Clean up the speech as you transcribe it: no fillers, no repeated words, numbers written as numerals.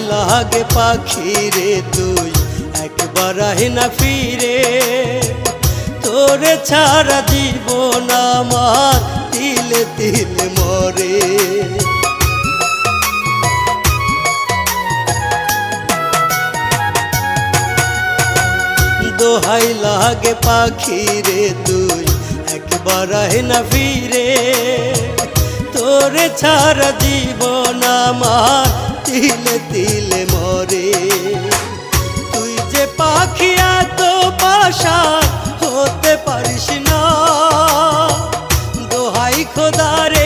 লাগে পাখি রে তুই একবার আহি না ফিরে, তোরে ছাড়া জীবন আমার তিলে তিলে মরে। দোহাই লাগে পাখি রে তুই একবার আহি না ফিরে, তোরে ছাড়া জীবন আমার তিলে তিলে মরে। তুই যে পাখি এত পাশা হতে পারিস না, দোহাই খোদা রে